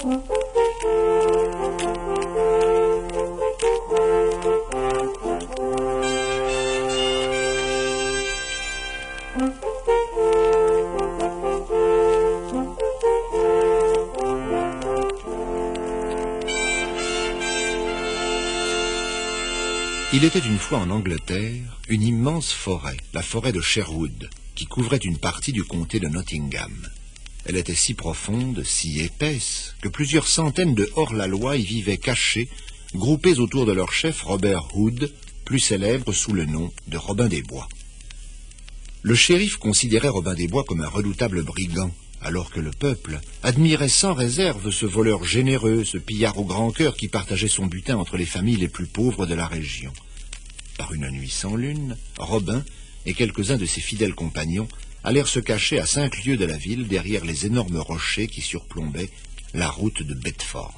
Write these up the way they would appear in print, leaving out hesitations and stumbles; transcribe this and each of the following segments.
Il était une fois en Angleterre une immense forêt, la forêt de Sherwood, qui couvrait une partie du comté de Nottingham. Elle était si profonde, si épaisse, que plusieurs centaines de hors-la-loi y vivaient cachés, groupés autour de leur chef Robert Hood, plus célèbre sous le nom de Robin des Bois. Le shérif considérait Robin des Bois comme un redoutable brigand, alors que le peuple admirait sans réserve ce voleur généreux, ce pillard au grand cœur qui partageait son butin entre les familles les plus pauvres de la région. Par une nuit sans lune, Robin et quelques-uns de ses fidèles compagnons allèrent se cacher à 5 lieues de la ville derrière les énormes rochers qui surplombaient la route de Bedford.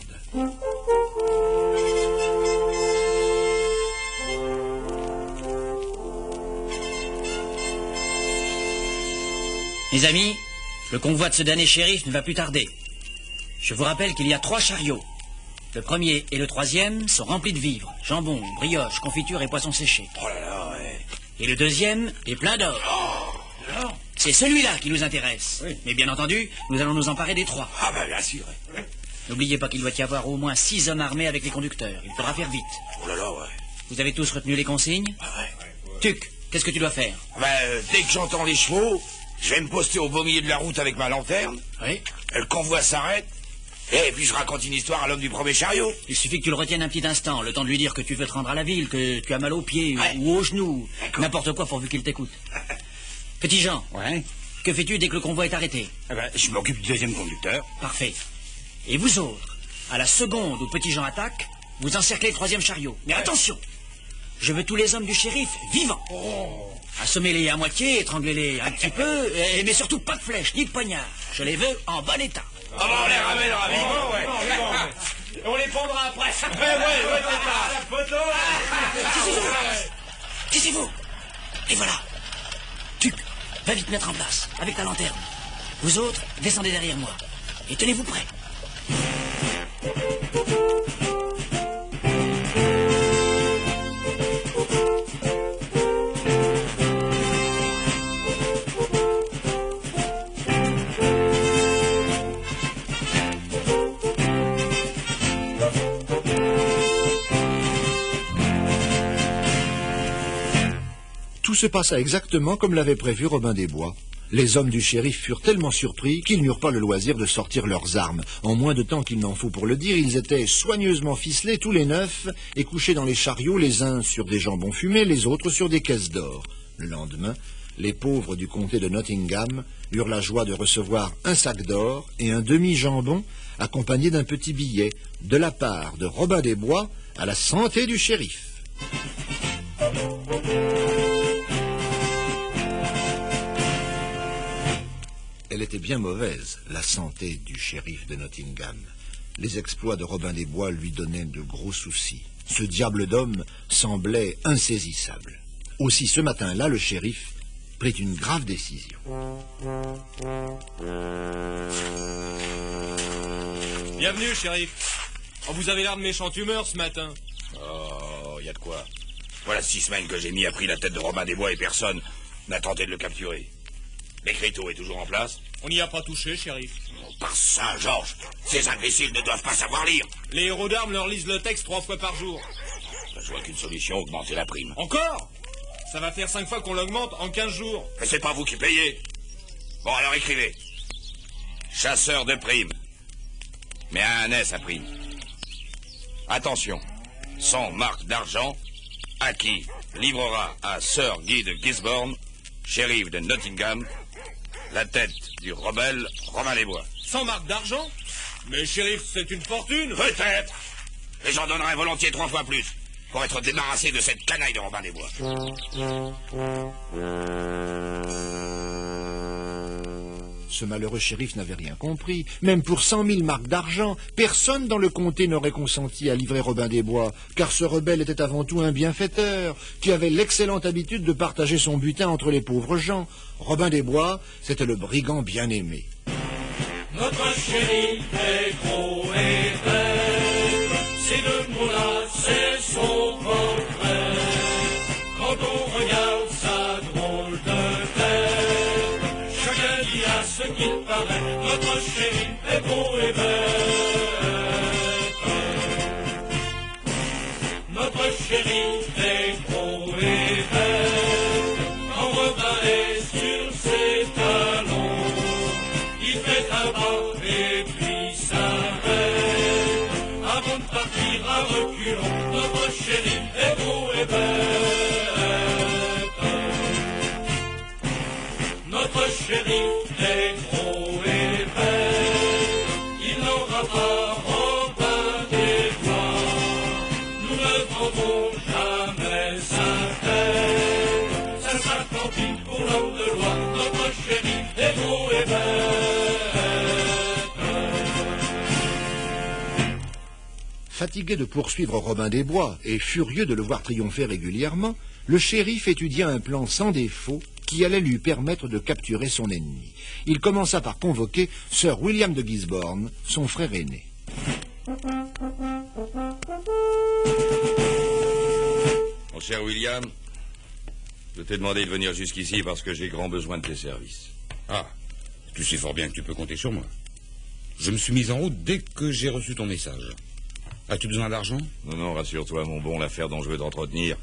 Mes amis, le convoi de ce damné shérif ne va plus tarder. Je vous rappelle qu'il y a 3 chariots. Le premier et le troisième sont remplis de vivres. Jambon, brioche, confiture et poissons séchés. Oh là là, ouais. Et le deuxième est plein d'or. Oh, c'est celui-là qui nous intéresse. Oui. Mais bien entendu, nous allons nous emparer des 3. Ah ben bien sûr. N'oubliez pas qu'il doit y avoir au moins 6 hommes armés avec les conducteurs. Il faudra faire vite. Oh là là, ouais. Vous avez tous retenu les consignes? Ah ouais. Tuc, qu'est-ce que tu dois faire? Dès que j'entends les chevaux, je vais me poster au beau milieu de la route avec ma lanterne. Oui. Le convoi s'arrête. Et puis je raconte une histoire à l'homme du premier chariot. Il suffit que tu le retiennes un petit instant, le temps de lui dire que tu veux te rendre à la ville, que tu as mal aux pieds ou aux genoux. N'importe quoi pourvu qu'il t'écoute. Petit Jean. Ouais. Que fais-tu dès que le convoi est arrêté? Je m'occupe du deuxième conducteur. Parfait. Et vous autres, à la seconde où Petit Jean attaque, vous encerclez le troisième chariot. Mais attention! Je veux tous les hommes du shérif vivants. Oh. Assommez-les à moitié, étranglez-les un petit peu, mais surtout pas de flèches, ni de poignards. Je les veux en bon état. Ah bon, on les ramènera vivants, ouais. On les prendra après. Ouais, c'est ça. La photo. Taisez-vous. Et voilà. Tuc, va vite mettre en place, avec ta lanterne. Vous autres, descendez derrière moi. Et tenez-vous prêts. Tout se passa exactement comme l'avait prévu Robin des Bois. Les hommes du shérif furent tellement surpris qu'ils n'eurent pas le loisir de sortir leurs armes. En moins de temps qu'il n'en faut pour le dire, ils étaient soigneusement ficelés tous les 9 et couchés dans les chariots, les uns sur des jambons fumés, les autres sur des caisses d'or. Le lendemain, les pauvres du comté de Nottingham eurent la joie de recevoir un sac d'or et un demi-jambon accompagné d'un petit billet de la part de Robin des Bois à la santé du shérif. Elle était bien mauvaise, la santé du shérif de Nottingham. Les exploits de Robin des Bois lui donnaient de gros soucis. Ce diable d'homme semblait insaisissable. Aussi ce matin-là, le shérif prit une grave décision. Bienvenue, shérif. Oh, vous avez l'air de méchante humeur ce matin. Oh, y a de quoi. Voilà 6 semaines que j'ai mis à prix la tête de Robin des Bois et personne n'a tenté de le capturer. L'écriteau est toujours en place. On n'y a pas touché, shérif. Oh, par Saint-Georges, ces imbéciles ne doivent pas savoir lire. Les héros d'armes leur lisent le texte 3 fois par jour. Je vois qu'une solution, augmenter la prime. Encore? Ça va faire 5 fois qu'on l'augmente en 15 jours. Mais c'est pas vous qui payez. Bon, alors écrivez. Chasseur de prime. Mais à un S à prime. Attention. 100 marques d'argent à qui livrera à Sir Guy de Gisborne, shérif de Nottingham, la tête du rebelle Robin des Bois. 100 marques d'argent? Mais shérif, c'est une fortune. Peut-être. Et j'en donnerai volontiers 3 fois plus pour être débarrassé de cette canaille de Robin des Bois. Ce malheureux shérif n'avait rien compris. Même pour 100 000 marques d'argent, personne dans le comté n'aurait consenti à livrer Robin des Bois, car ce rebelle était avant tout un bienfaiteur, qui avait l'excellente habitude de partager son butin entre les pauvres gens. Robin des Bois, c'était le brigand bien-aimé. Notre shérif est gros Notre shérif est beau et bête. Notre shérif est beau et bête. Quand Robin est sur ses talons, il fait un pas et puis s'arrête. Avant de partir à reculons, notre shérif est beau et bête. Notre shérif est gros et bête. Il n'aura pas Robin des Bois. Nous ne vendrons jamais sa tête. Ça sera tant pis pour l'homme de loi. Notre shérif est gros et bête. Fatigué de poursuivre Robin des Bois et furieux de le voir triompher régulièrement, le shérif étudia un plan sans défaut qui allait lui permettre de capturer son ennemi. Il commença par convoquer Sir William de Gisborne, son frère aîné. Mon cher William, je t'ai demandé de venir jusqu'ici parce que j'ai grand besoin de tes services. Ah, tu sais fort bien que tu peux compter sur moi. Je me suis mis en route dès que j'ai reçu ton message. As-tu besoin d'argent? Non, non, rassure-toi, mon bon, l'affaire dont je veux t'entretenir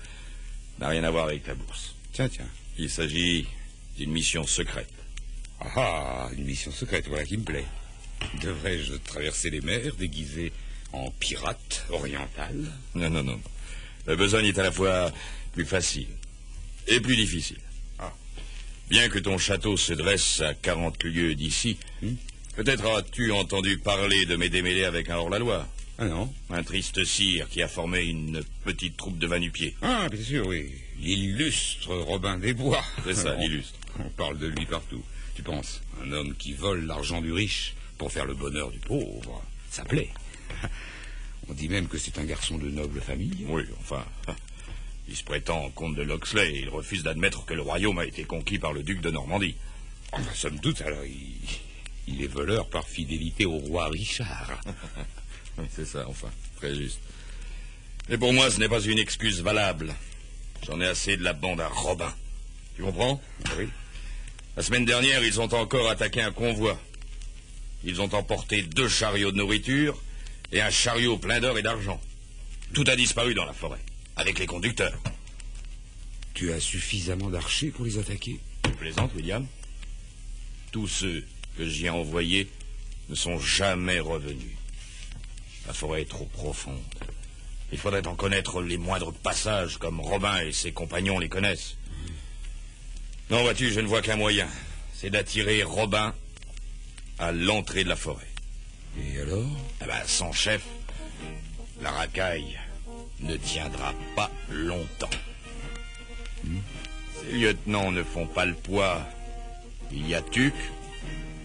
n'a rien à voir avec la bourse. Tiens. Il s'agit d'une mission secrète. Ah, une mission secrète, voilà qui me plaît. Devrais-je traverser les mers déguisé en pirate oriental? Non, non, non. La besogne est à la fois plus facile et plus difficile. Ah. Bien que ton château se dresse à 40 lieues d'ici, peut-être as-tu entendu parler de mes démêlés avec un hors-la-loi. Ah non? Un triste sire qui a formé une petite troupe de va-nu-pieds. Ah, bien sûr, oui. L'illustre Robin des Bois. C'est ça, l'illustre. On parle de lui partout. Tu penses, un homme qui vole l'argent du riche pour faire le bonheur du pauvre, ça plaît. On dit même que c'est un garçon de noble famille. Oui, enfin, il se prétend comte de Loxley et il refuse d'admettre que le royaume a été conquis par le duc de Normandie. Enfin, somme toute, alors, il est voleur par fidélité au roi Richard. Oui, c'est ça, enfin, très juste. Mais pour moi, ce n'est pas une excuse valable. J'en ai assez de la bande à Robin. Tu comprends? Oui. La semaine dernière, ils ont encore attaqué un convoi. Ils ont emporté 2 chariots de nourriture et un chariot plein d'or et d'argent. Tout a disparu dans la forêt, avec les conducteurs. Tu as suffisamment d'archers pour les attaquer? Tu plaisantes, William? Tous ceux que j'y ai envoyés ne sont jamais revenus. La forêt est trop profonde. Il faudrait en connaître les moindres passages, comme Robin et ses compagnons les connaissent. Non, vois-tu, je ne vois qu'un moyen. C'est d'attirer Robin à l'entrée de la forêt. Et alors? Sans chef, la racaille ne tiendra pas longtemps. Ces lieutenants ne font pas le poids. Il y a Tuc,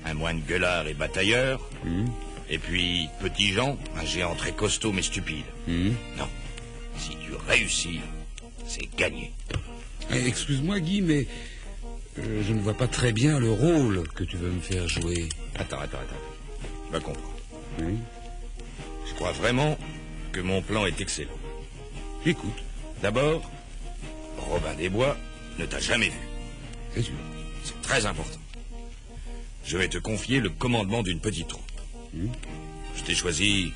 un moine gueulard et batailleur, et puis Petit Jean, un géant très costaud mais stupide. Non, si tu réussis, c'est gagné. Excuse-moi, Guy, mais je ne vois pas très bien le rôle que tu veux me faire jouer. Attends. Va comprendre. Oui. Je crois vraiment que mon plan est excellent. Écoute, D'abord, Robin des Bois ne t'a jamais vu. c'est sûr. C'est très important. Je vais te confier le commandement d'une petite troupe. Je t'ai choisi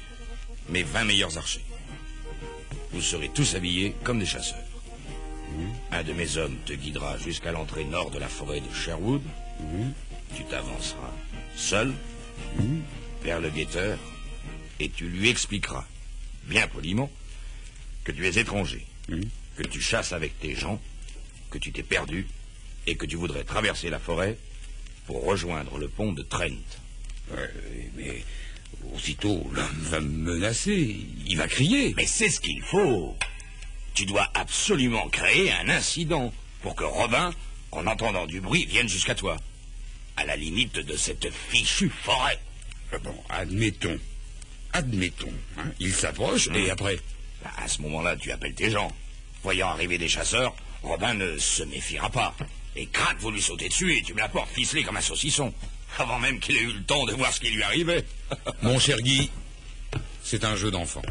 mes 20 meilleurs archers. Vous serez tous habillés comme des chasseurs. Un de mes hommes te guidera jusqu'à l'entrée nord de la forêt de Sherwood. Tu t'avanceras seul vers le guetteur et tu lui expliqueras, bien poliment, que tu es étranger, que tu chasses avec tes gens, que tu t'es perdu et que tu voudrais traverser la forêt pour rejoindre le pont de Trent. Mais aussitôt, l'homme va me menacer. Il va crier. Mais c'est ce qu'il faut. Tu dois absolument créer un incident pour que Robin, en entendant du bruit, vienne jusqu'à toi. À la limite de cette fichue forêt. Bon, admettons. Hein. Il s'approche et après... À ce moment-là, tu appelles tes gens. Voyant arriver des chasseurs, Robin ne se méfiera pas. Et crac, vous lui sautez dessus et tu me l'apportes ficelé comme un saucisson. Avant même qu'il ait eu le temps de voir ce qui lui arrivait. Mon cher Guy, c'est un jeu d'enfant.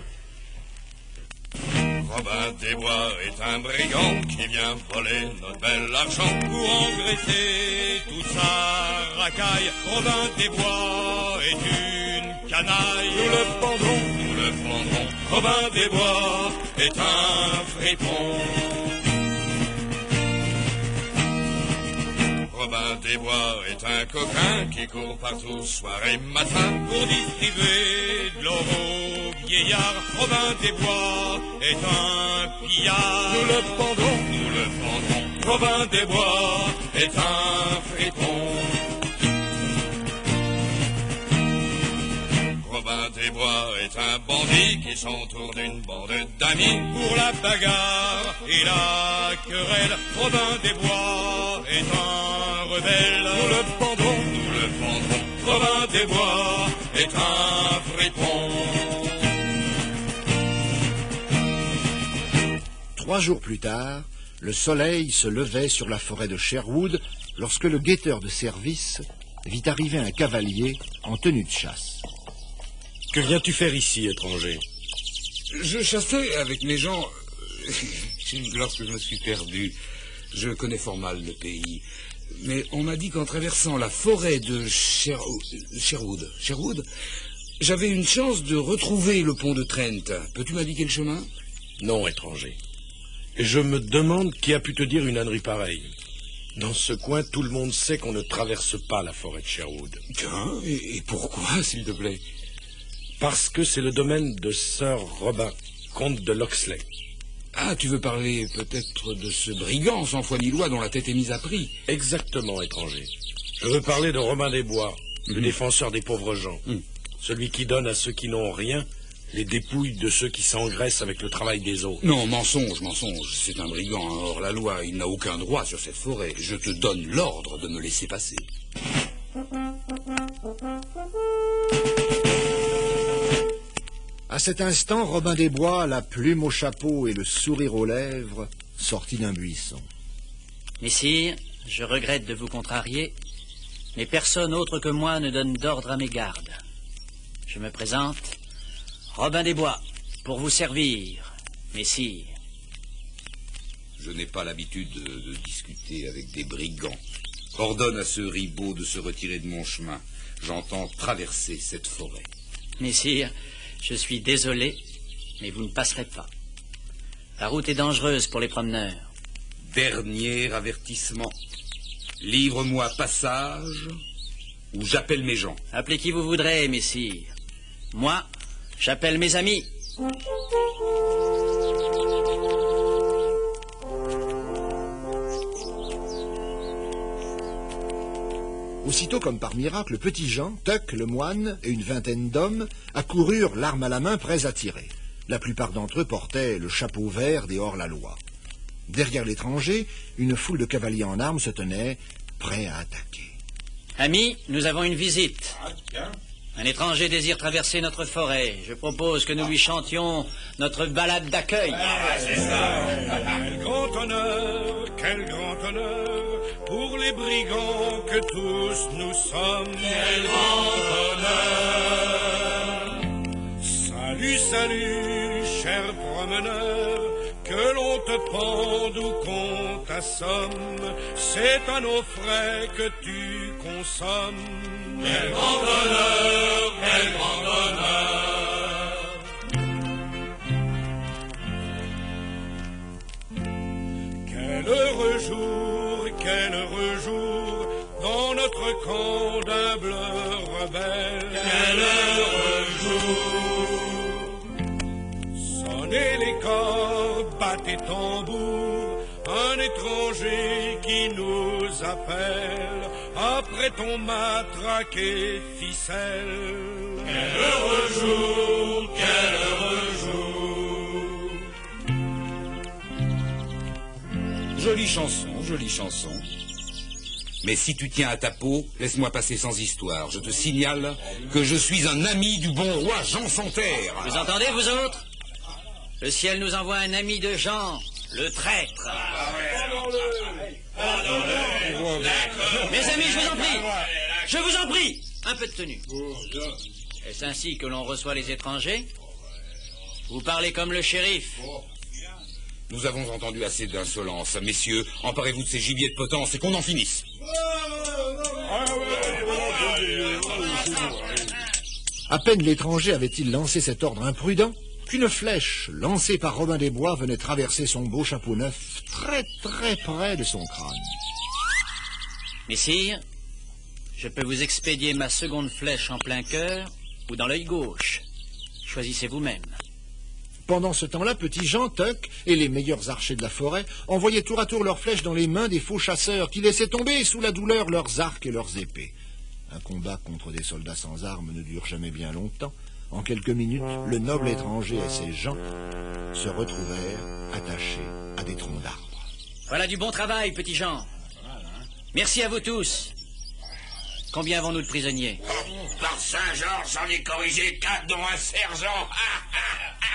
Robin des Bois est un brigand qui vient voler notre bel argent. Pour engraisser toute sa racaille, Robin des Bois est une canaille. Nous le pendrons, Robin des Bois est un fripon. Robin des Bois est un coquin qui court partout soir et matin pour distribuer de l'or aux vieillards. Robin des Bois est un pillard. Nous le pendrons, Robin des Bois est un fripon. Robin des Bois est un bandit qui s'entoure d'une bande d'amis pour la bagarre et la querelle. Robin des Bois est un rebelle. Nous le pendrons, Robin des Bois est un fripon. 3 jours plus tard, le soleil se levait sur la forêt de Sherwood lorsque le guetteur de service vit arriver un cavalier en tenue de chasse. Que viens-tu faire ici, étranger? Je chassais avec mes gens lorsque je me suis perdu. Je connais fort mal le pays. Mais on m'a dit qu'en traversant la forêt de Sherwood, j'avais une chance de retrouver le pont de Trent. Peux-tu m'indiquer le chemin? Non, étranger. Et je me demande qui a pu te dire une ânerie pareille. Dans ce coin, tout le monde sait qu'on ne traverse pas la forêt de Sherwood. Tiens, et pourquoi, s'il te plaît? Parce que c'est le domaine de Sir Robin, comte de Locksley. Ah, tu veux parler peut-être de ce brigand sans foi ni loi dont la tête est mise à prix? Exactement, étranger. Je veux parler de Robin des Bois, le défenseur des pauvres gens. Celui qui donne à ceux qui n'ont rien les dépouilles de ceux qui s'engraissent avec le travail des autres. Non, mensonge. C'est un brigand, hein, hors la loi. Il n'a aucun droit sur cette forêt. Je te donne l'ordre de me laisser passer. À cet instant, Robin des Bois, la plume au chapeau et le sourire aux lèvres, sortit d'un buisson. Messire, je regrette de vous contrarier, mais personne autre que moi ne donne d'ordre à mes gardes. Je me présente, Robin des Bois, pour vous servir, messire. Je n'ai pas l'habitude de discuter avec des brigands. Ordonne à ce ribot de se retirer de mon chemin. J'entends traverser cette forêt. Messire, je suis désolé, mais vous ne passerez pas. La route est dangereuse pour les promeneurs. Dernier avertissement. Livre-moi passage ou j'appelle mes gens. Appelez qui vous voudrez, messire. Moi, j'appelle mes amis. Aussitôt comme par miracle, Petit Jean, Tuck, le moine et une vingtaine d'hommes accoururent l'arme à la main prêts à tirer. La plupart d'entre eux portaient le chapeau vert des hors-la-loi. Derrière l'étranger, une foule de cavaliers en armes se tenait, prêts à attaquer. Amis, nous avons une visite. Un étranger désire traverser notre forêt. Je propose que nous lui chantions notre ballade d'accueil. Quel grand honneur pour les brigands que tous nous sommes. Quel grand honneur. Salut, salut, cher promeneur, que l'on te pende ou qu'on t'assomme, c'est à nos frais que tu consommes. Quel grand honneur, quel grand honneur. Quel heureux jour, dans notre camp d'humbles rebelles. Quel heureux jour. Sonnez les corps, battez tambour, un étranger qui nous appelle, après ton matraque et ficelle. Quel heureux jour, quel heureux jour. Jolie chanson. Mais si tu tiens à ta peau, laisse-moi passer sans histoire. Je te signale que je suis un ami du bon roi Jean sans terre. Vous entendez, vous autres? Le ciel nous envoie un ami de Jean, le traître. Mes amis, je vous en prie, un peu de tenue. Est-ce ainsi que l'on reçoit les étrangers? Vous parlez comme le shérif. Nous avons entendu assez d'insolence. Messieurs, emparez-vous de ces gibiers de potence et qu'on en finisse. À peine l'étranger avait-il lancé cet ordre imprudent qu'une flèche lancée par Robin des Bois venait traverser son beau chapeau neuf très près de son crâne. Messire, je peux vous expédier ma seconde flèche en plein cœur ou dans l'œil gauche. Choisissez vous-même. Pendant ce temps-là, Petit Jean, Tuck et les meilleurs archers de la forêt envoyaient tour à tour leurs flèches dans les mains des faux chasseurs qui laissaient tomber sous la douleur leurs arcs et leurs épées. Un combat contre des soldats sans armes ne dure jamais bien longtemps. En quelques minutes, le noble étranger et ses gens se retrouvèrent attachés à des troncs d'arbres. Voilà du bon travail, Petit Jean. Merci à vous tous. Combien avons-nous de prisonniers? Par Saint-Georges, j'en ai corrigé 4, dont un sergent.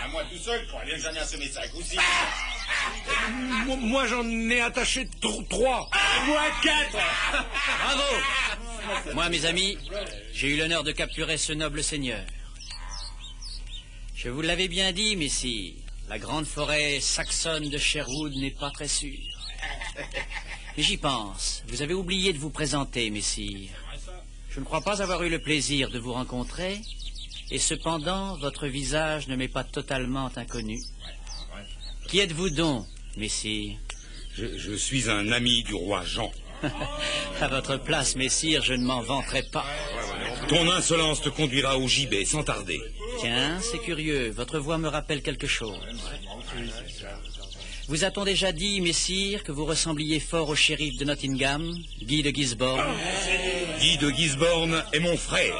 À moi tout seul, je crois bien que j'en ai assommé 5 aussi. Moi, j'en ai attaché 3. Moi 4. Bravo! Moi, mes amis, j'ai eu l'honneur de capturer ce noble seigneur. Je vous l'avais bien dit, messire, la grande forêt saxonne de Sherwood n'est pas très sûre. Mais j'y pense, vous avez oublié de vous présenter, messire. Je ne crois pas avoir eu le plaisir de vous rencontrer, et cependant, votre visage ne m'est pas totalement inconnu. Qui êtes-vous donc, messire? Je suis un ami du roi Jean. À votre place, messire, je ne m'en vanterai pas. Ton insolence te conduira au gibet sans tarder. Tiens, c'est curieux, votre voix me rappelle quelque chose. Vous a-t-on déjà dit, messire, que vous ressembliez fort au shérif de Nottingham, Guy de Gisborne? Guy de Gisborne est mon frère.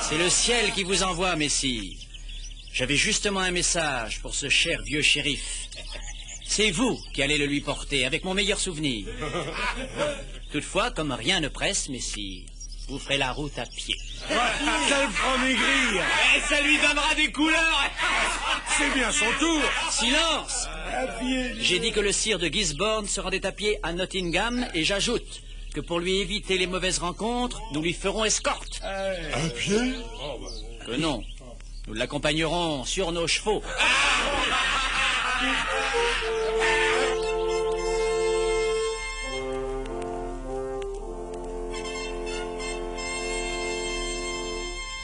C'est le ciel qui vous envoie, messire. J'avais justement un message pour ce cher vieux shérif. C'est vous qui allez le lui porter, avec mon meilleur souvenir. Toutefois, comme rien ne presse, messire, vous ferez la route à pied. Ça le fera maigrir. Ça lui donnera des couleurs. C'est bien son tour. Silence! J'ai dit que le sire de Gisborne se rendait à pied à Nottingham, et j'ajoute que pour lui éviter les mauvaises rencontres, nous lui ferons escorte. À pied? Que non, nous l'accompagnerons sur nos chevaux.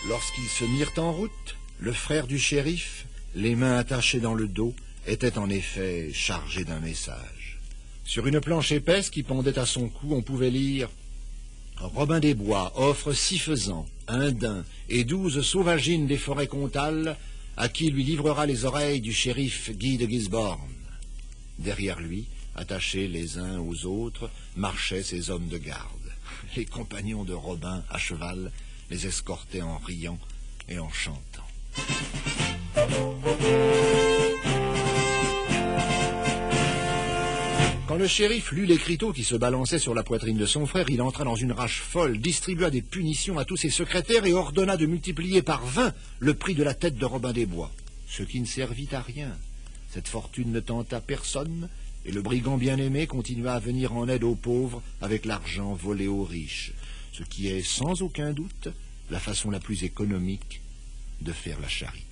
Lorsqu'ils se mirent en route, le frère du shérif, les mains attachées dans le dos, était en effet chargé d'un message. Sur une planche épaisse qui pendait à son cou, on pouvait lire « Robin des Bois offre 6 faisans, 1 daim et 12 sauvagines des forêts comtales à qui lui livrera les oreilles du shérif Guy de Gisborne. » Derrière lui, attachés les uns aux autres, marchaient ses hommes de garde. Les compagnons de Robin, à cheval, les escortaient en riant et en chantant. Quand le shérif lut l'écriteau qui se balançait sur la poitrine de son frère, il entra dans une rage folle, distribua des punitions à tous ses secrétaires et ordonna de multiplier par 20 le prix de la tête de Robin des Bois, ce qui ne servit à rien. Cette fortune ne tenta personne, et le brigand bien-aimé continua à venir en aide aux pauvres avec l'argent volé aux riches, ce qui est sans aucun doute la façon la plus économique de faire la charité.